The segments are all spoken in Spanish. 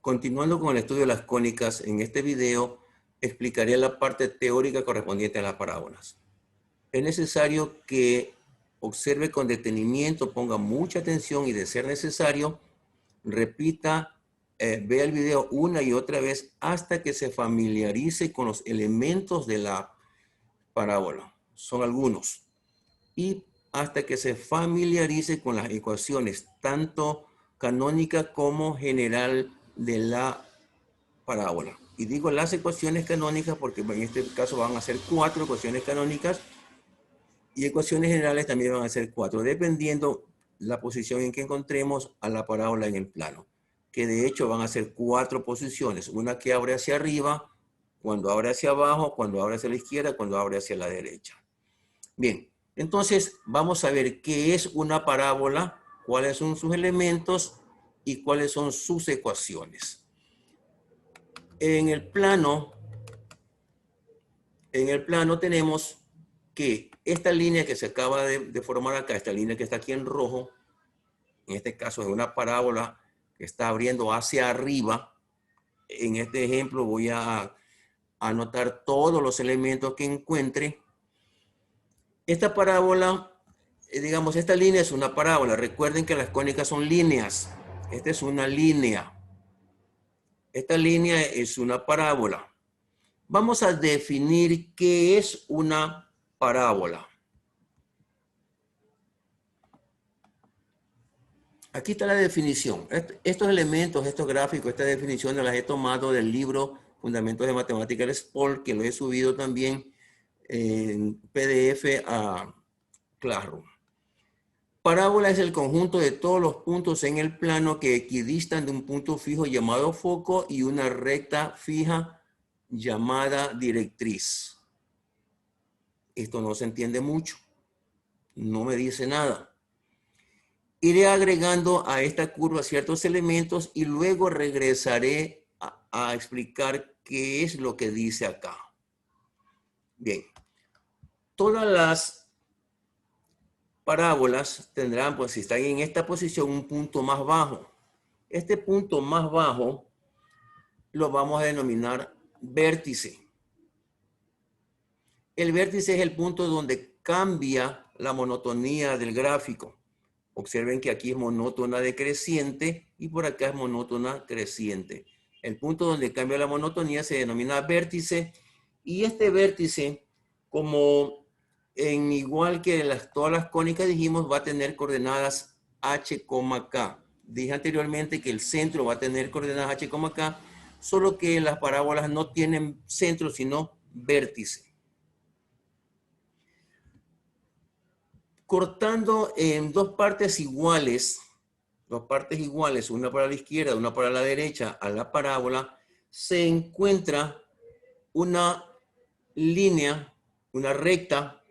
Continuando con el estudio de las cónicas, en este video explicaré la parte teórica correspondiente a las parábolas. Es necesario que observe con detenimiento, ponga mucha atención y, de ser necesario, repita, vea el video una y otra vez hasta que se familiarice con los elementos de la parábola. Son algunos. Y hasta que se familiarice con las ecuaciones, tanto canónica como general de la parábola. Y digo las ecuaciones canónicas porque en este caso van a ser 4 ecuaciones canónicas y ecuaciones generales también van a ser 4, dependiendo la posición en que encontremos a la parábola en el plano, que de hecho van a ser 4 posiciones, una que abre hacia arriba, cuando abre hacia abajo, cuando abre hacia la izquierda, cuando abre hacia la derecha. Bien, entonces vamos a ver qué es una parábola, cuáles son sus elementos y cuáles son sus ecuaciones. En el plano tenemos que esta línea que se acaba de formar acá, esta línea que está aquí en rojo, en este caso es una parábola que está abriendo hacia arriba. En este ejemplo voy a anotar todos los elementos que encuentre. Esta parábola, digamos, esta línea es una parábola. Recuerden que las cónicas son líneas. Esta es una línea. Esta línea es una parábola. Vamos a definir qué es una parábola. Aquí está la definición. Estos elementos, estos gráficos, estas definiciones las he tomado del libro Fundamentos de Matemáticas de Spoll, que lo he subido también en PDF a Classroom. Parábola es el conjunto de todos los puntos en el plano que equidistan de un punto fijo llamado foco y una recta fija llamada directriz. Esto no se entiende mucho. No me dice nada. Iré agregando a esta curva ciertos elementos y luego regresaré a explicar qué es lo que dice acá. Bien. Todas las parábolas tendrán, pues si están en esta posición, un punto más bajo. Este punto más bajo lo vamos a denominar vértice. El vértice es el punto donde cambia la monotonía del gráfico. Observen que aquí es monótona decreciente y por acá es monótona creciente. El punto donde cambia la monotonía se denomina vértice, y este vértice, como en igual que todas las cónicas dijimos, va a tener coordenadas h, k. Dije anteriormente que el centro va a tener coordenadas h, k, solo que las parábolas no tienen centro sino vértice. Cortando en dos partes iguales, una para la izquierda, una para la derecha, a la parábola, se encuentra una línea, una recta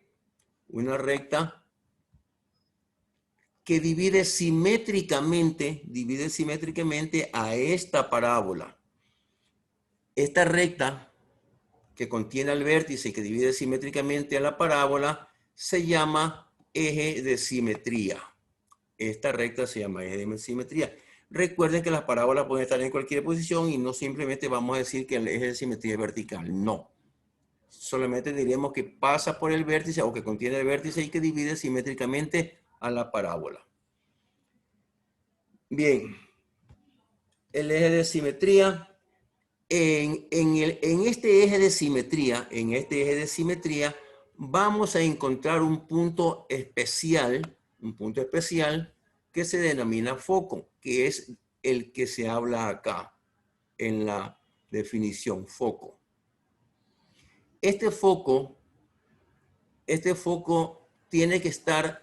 que divide simétricamente a esta parábola. Esta recta que contiene el vértice y que divide simétricamente a la parábola se llama eje de simetría. Esta recta se llama eje de simetría. Recuerden que las parábolas pueden estar en cualquier posición y no simplemente vamos a decir que el eje de simetría es vertical. No. Solamente diremos que pasa por el vértice o que contiene el vértice y que divide simétricamente a la parábola. Bien. El eje de simetría. En este eje de simetría, vamos a encontrar un punto especial que se denomina foco, que es el que se habla acá en la definición, foco. Este foco tiene que estar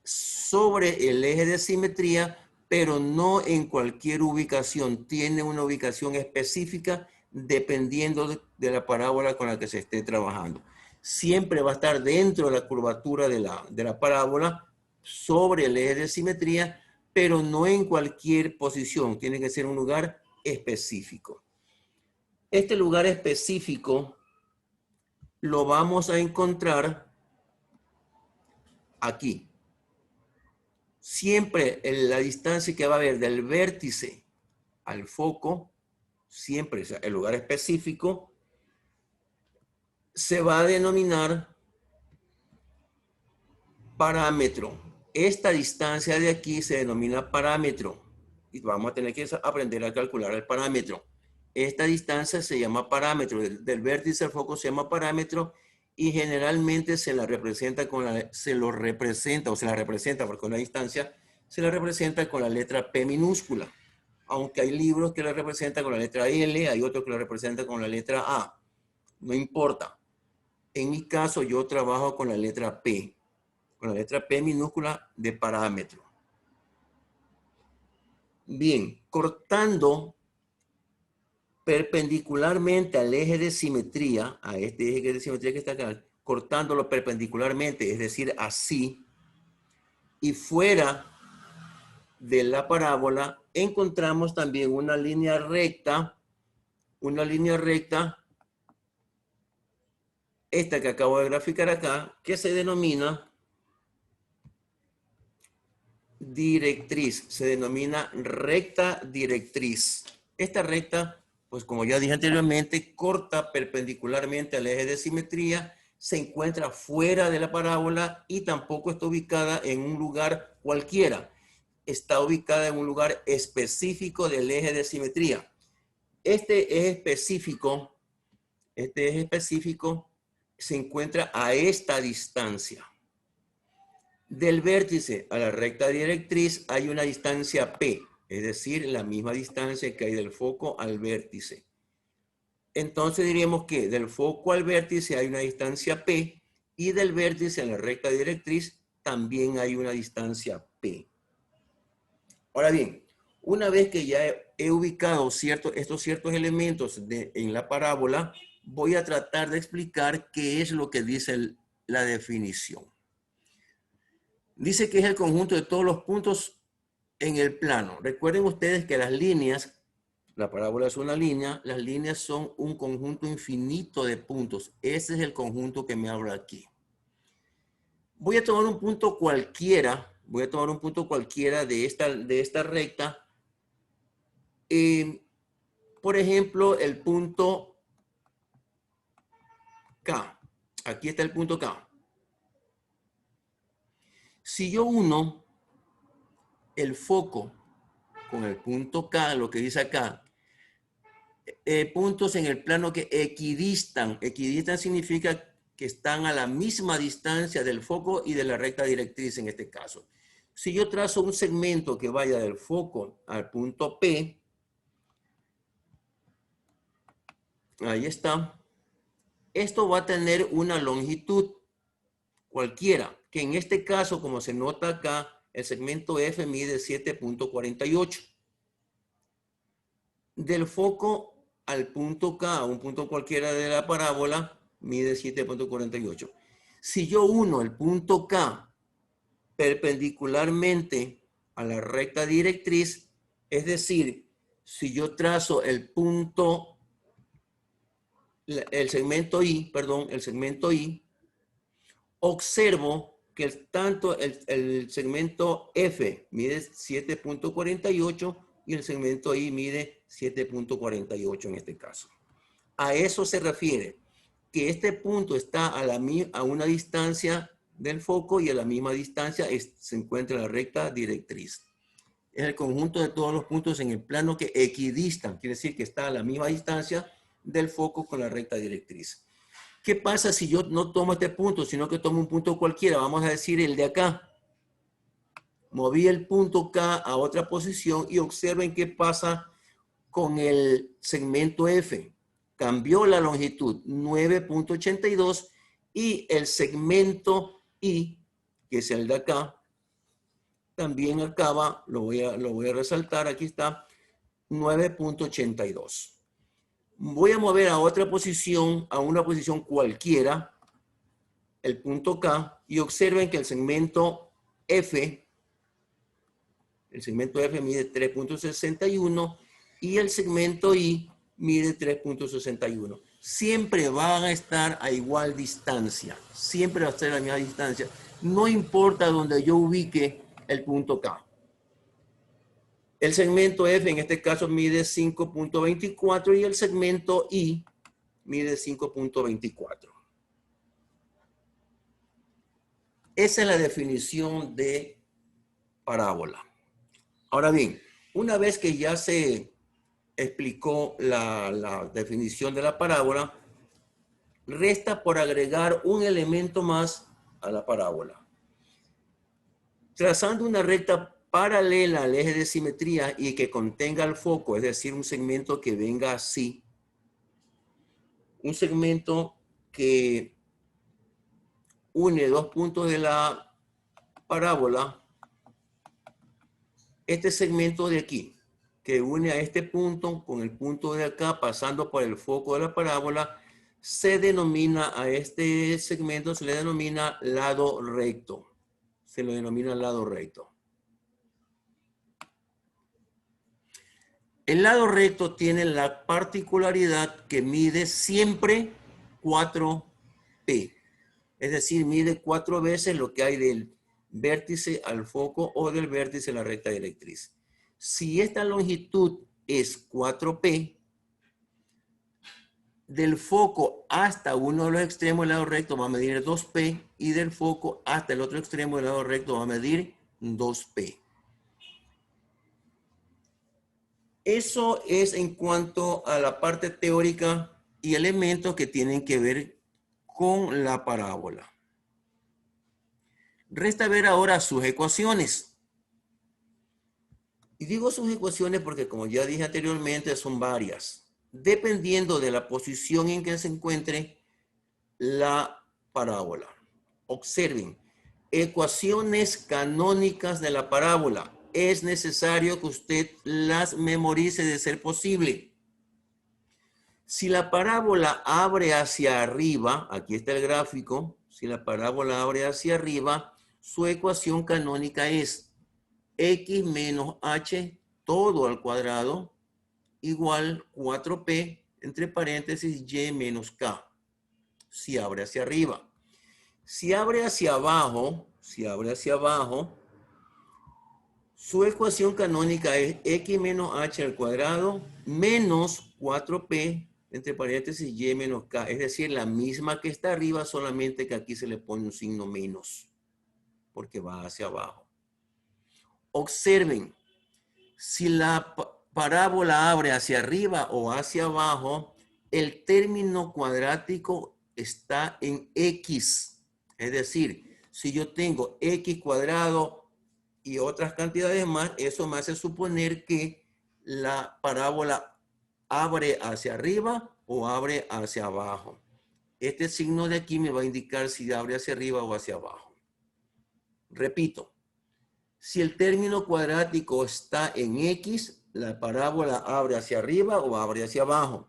sobre el eje de simetría, pero no en cualquier ubicación. Tiene una ubicación específica dependiendo de la parábola con la que se esté trabajando. Siempre va a estar dentro de la curvatura de la parábola, sobre el eje de simetría, pero no en cualquier posición. Tiene que ser un lugar específico. Este lugar específico lo vamos a encontrar aquí. Siempre en la distancia que va a haber del vértice al foco, siempre el lugar específico, se va a denominar parámetro. Esta distancia de aquí se denomina parámetro. Y vamos a tener que aprender a calcular el parámetro. Esta distancia se llama parámetro. Del vértice al foco se llama parámetro y generalmente se la representa con porque una distancia se la representa con la letra P minúscula. Aunque hay libros que la representan con la letra L, hay otros que la representan con la letra A. No importa. En mi caso, yo trabajo con la letra P. Con la letra P minúscula de parámetro. Bien, cortando perpendicularmente al eje de simetría, a este eje de simetría que está acá, cortándolo perpendicularmente, es decir, así, y fuera de la parábola, encontramos también una línea recta, esta que acabo de graficar acá, que se denomina directriz, se denomina recta directriz. Esta recta, pues como ya dije anteriormente, corta perpendicularmente al eje de simetría, se encuentra fuera de la parábola y tampoco está ubicada en un lugar cualquiera. Está ubicada en un lugar específico del eje de simetría. Este eje específico se encuentra a esta distancia. Del vértice a la recta directriz hay una distancia P, es decir, la misma distancia que hay del foco al vértice. Entonces diríamos que del foco al vértice hay una distancia P y del vértice a la recta directriz también hay una distancia P. Ahora bien, una vez que ya he ubicado estos ciertos elementos en la parábola, voy a tratar de explicar qué es lo que dice la definición. Dice que es el conjunto de todos los puntos en el plano. Recuerden ustedes que las líneas, la parábola es una línea, las líneas son un conjunto infinito de puntos. Ese es el conjunto que me habla aquí. Voy a tomar un punto cualquiera, de esta recta. Por ejemplo, el punto K. Aquí está el punto K. Si yo uno el foco con el punto K, lo que dice acá, puntos en el plano que equidistan. Equidistan significa que están a la misma distancia del foco y de la recta directriz en este caso. Si yo trazo un segmento que vaya del foco al punto P, ahí está, esto va a tener una longitud cualquiera, que en este caso, como se nota acá, el segmento F mide 7.48. Del foco al punto K, un punto cualquiera de la parábola, mide 7.48. Si yo uno el punto K perpendicularmente a la recta directriz, es decir, si yo trazo el segmento I, observo que tanto el segmento F mide 7.48 y el segmento I mide 7.48 en este caso. A eso se refiere, que este punto está a una distancia del foco y a la misma distancia se encuentra la recta directriz. Es el conjunto de todos los puntos en el plano que equidistan, quiere decir que está a la misma distancia del foco con la recta directriz. ¿Qué pasa si yo no tomo este punto, sino que tomo un punto cualquiera? Vamos a decir el de acá. Moví el punto K a otra posición y observen qué pasa con el segmento F. Cambió la longitud 9.82 y el segmento I, que es el de acá, también acaba, lo voy a resaltar, aquí está, 9.82. Voy a mover a otra posición, a una posición cualquiera, el punto K, y observen que el segmento F mide 3.61 y el segmento I mide 3.61. Siempre van a estar a igual distancia, siempre va a estar a la misma distancia, no importa donde yo ubique el punto K. El segmento F en este caso mide 5.24 y el segmento I mide 5.24. Esa es la definición de parábola. Ahora bien, una vez que ya se explicó la definición de la parábola, resta por agregar un elemento más a la parábola. Trazando una recta paralela al eje de simetría y que contenga el foco, es decir, un segmento que venga así, un segmento que une dos puntos de la parábola, este segmento de aquí, que une a este punto con el punto de acá, pasando por el foco de la parábola, se denomina a este segmento, se le denomina lado recto. Se lo denomina lado recto. El lado recto tiene la particularidad que mide siempre 4P. Es decir, mide 4 veces lo que hay del vértice al foco o del vértice a la recta directriz. Si esta longitud es 4P, del foco hasta uno de los extremos del lado recto va a medir 2P y del foco hasta el otro extremo del lado recto va a medir 2P. Eso es en cuanto a la parte teórica y elementos que tienen que ver con la parábola. Resta ver ahora sus ecuaciones. Y digo sus ecuaciones porque, como ya dije anteriormente, son varias, dependiendo de la posición en que se encuentre la parábola. Observen, ecuaciones canónicas de la parábola. Es necesario que usted las memorice de ser posible. Si la parábola abre hacia arriba, aquí está el gráfico, si la parábola abre hacia arriba, su ecuación canónica es x menos h todo al cuadrado igual 4p entre paréntesis y menos k, si abre hacia arriba. Si abre hacia abajo, su ecuación canónica es x menos h al cuadrado menos 4p entre paréntesis y menos k. Es decir, la misma que está arriba, solamente que aquí se le pone un signo menos, porque va hacia abajo. Observen, si la parábola abre hacia arriba o hacia abajo, el término cuadrático está en x. Es decir, si yo tengo x cuadrado y otras cantidades más, eso me hace suponer que la parábola abre hacia arriba o abre hacia abajo. Este signo de aquí me va a indicar si abre hacia arriba o hacia abajo. Repito, si el término cuadrático está en x, la parábola abre hacia arriba o abre hacia abajo.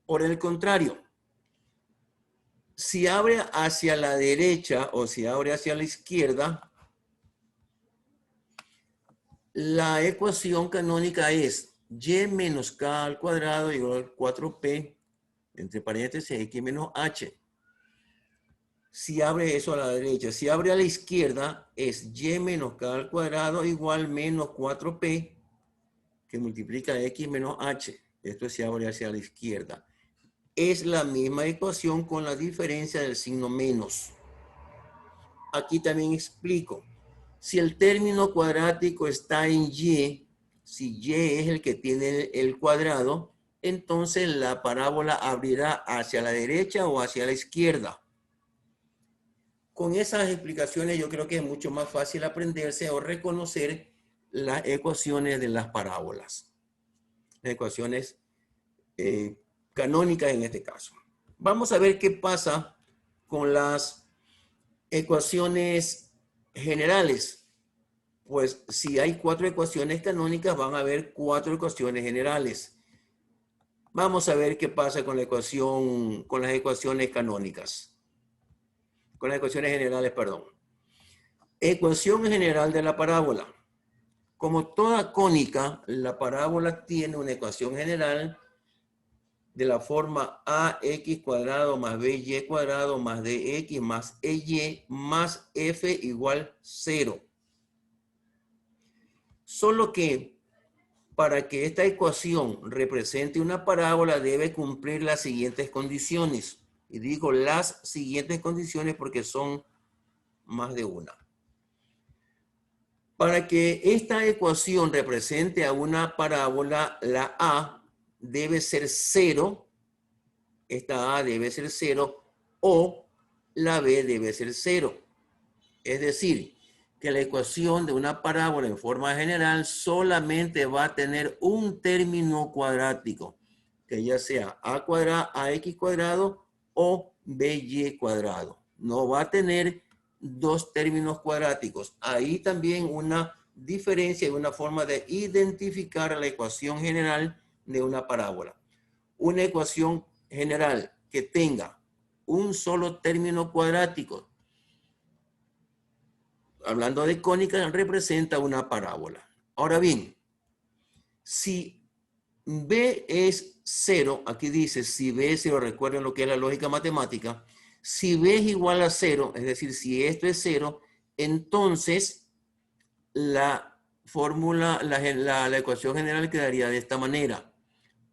Por el contrario, si abre hacia la derecha o si abre hacia la izquierda, la ecuación canónica es y menos k al cuadrado igual a 4p entre paréntesis x menos h. Si abre eso a la derecha, si abre a la izquierda es y menos k al cuadrado igual menos 4p que multiplica x menos h. Esto se abre hacia la izquierda. Es la misma ecuación con la diferencia del signo menos. Aquí también explico. Si el término cuadrático está en y, si y es el que tiene el cuadrado, entonces la parábola abrirá hacia la derecha o hacia la izquierda. Con esas explicaciones yo creo que es mucho más fácil aprenderse o reconocer las ecuaciones de las parábolas. Las ecuaciones canónicas en este caso. Vamos a ver qué pasa con las ecuaciones generales. Pues si hay 4 ecuaciones canónicas, van a haber 4 ecuaciones generales. Vamos a ver qué pasa con la ecuación, con las ecuaciones canónicas. Con las ecuaciones generales, perdón. Ecuación general de la parábola. Como toda cónica, la parábola tiene una ecuación general de la forma ax cuadrado más by cuadrado más dx más ey más f igual 0. Solo que para que esta ecuación represente una parábola debe cumplir las siguientes condiciones. Y digo las siguientes condiciones porque son más de una. Para que esta ecuación represente a una parábola, la A debe ser 0, esta A debe ser 0, o la B debe ser 0. Es decir, que la ecuación de una parábola en forma general solamente va a tener un término cuadrático, que ya sea a cuadrado, ax cuadrado o by cuadrado. No va a tener dos términos cuadráticos. Ahí también una diferencia y una forma de identificar la ecuación general de una parábola. Una ecuación general que tenga un solo término cuadrático, hablando de cónica, representa una parábola. Ahora bien, si B es 0, aquí dice si B es 0, recuerden lo que es la lógica matemática, si B es igual a 0, es decir, si esto es 0, entonces la fórmula, la ecuación general quedaría de esta manera.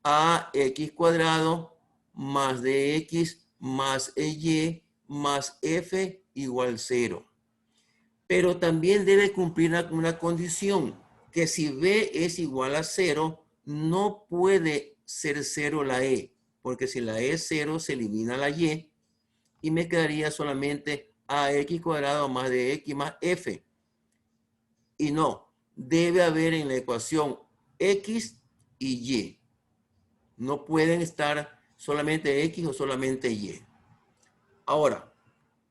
AX cuadrado más DX más EY más F igual 0. Pero también debe cumplir una condición, que si B es igual a 0, no puede ser 0 la E, porque si la E es 0, se elimina la Y y me quedaría solamente AX cuadrado más de X más F. Y no, debe haber en la ecuación X y Y. No pueden estar solamente X o solamente Y. Ahora,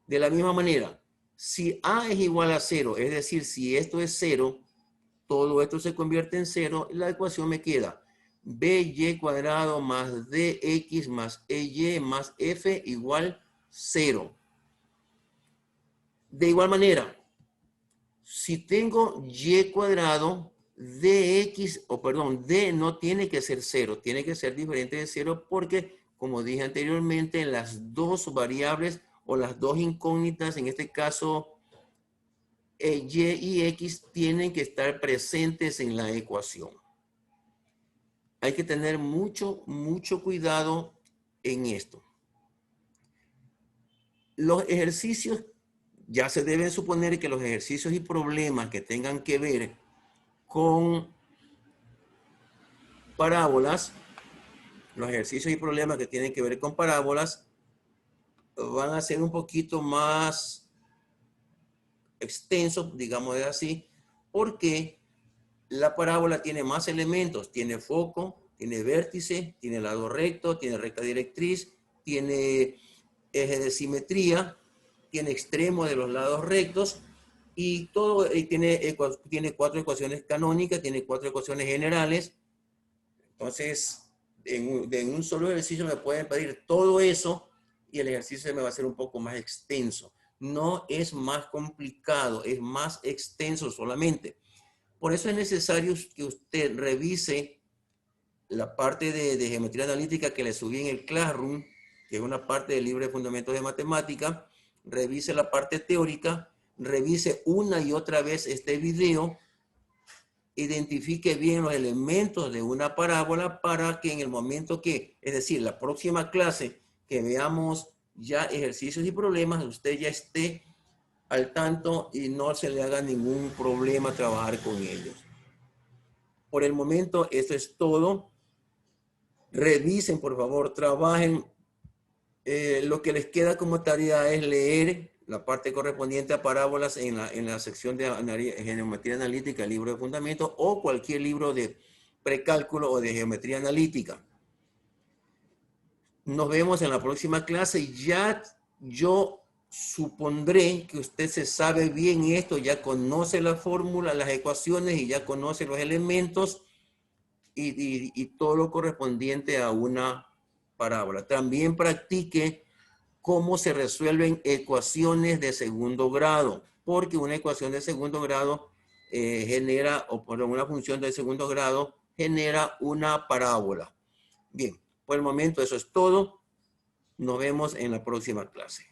de la misma manera, si A es igual a 0, es decir, si esto es 0, todo esto se convierte en 0, la ecuación me queda by cuadrado más dx más ey más f igual 0. De igual manera, si tengo y cuadrado, dx, d no tiene que ser 0, tiene que ser diferente de 0 porque, como dije anteriormente, las dos variables o las dos incógnitas, en este caso y y x, tienen que estar presentes en la ecuación. Hay que tener mucho cuidado en esto. Los ejercicios, ya se deben suponer que los ejercicios y problemas que tengan que ver con parábolas, los ejercicios y problemas que tienen que ver con parábolas van a ser un poquito más extensos, digamos así, porque la parábola tiene más elementos, tiene foco, tiene vértice, tiene lado recto, tiene recta directriz, tiene eje de simetría, tiene extremo de los lados rectos y todo tiene 4 ecuaciones canónicas, tiene 4 ecuaciones generales. Entonces, en un solo ejercicio me pueden pedir todo eso y el ejercicio me va a ser un poco más extenso. No es más complicado, es más extenso solamente. Por eso es necesario que usted revise la parte de geometría analítica que le subí en el Classroom, que es una parte del libro de fundamentos de matemática. Revise la parte teórica, revise una y otra vez este video, identifique bien los elementos de una parábola para que en el momento que, es decir, la próxima clase que veamos ya ejercicios y problemas, usted ya esté al tanto y no se le haga ningún problema trabajar con ellos. Por el momento, eso es todo. Revisen, por favor, trabajen. Lo que les queda como tarea es leer la parte correspondiente a parábolas en la sección de geometría analítica, el libro de fundamentos o cualquier libro de precálculo o de geometría analítica. Nos vemos en la próxima clase. Ya yo supondré que usted se sabe bien esto, ya conoce la fórmula, las ecuaciones y ya conoce los elementos y todo lo correspondiente a una parábola. También practique cómo se resuelven ecuaciones de segundo grado, porque una ecuación de segundo grado genera, o por una función de segundo grado, genera una parábola. Bien, por el momento eso es todo. Nos vemos en la próxima clase.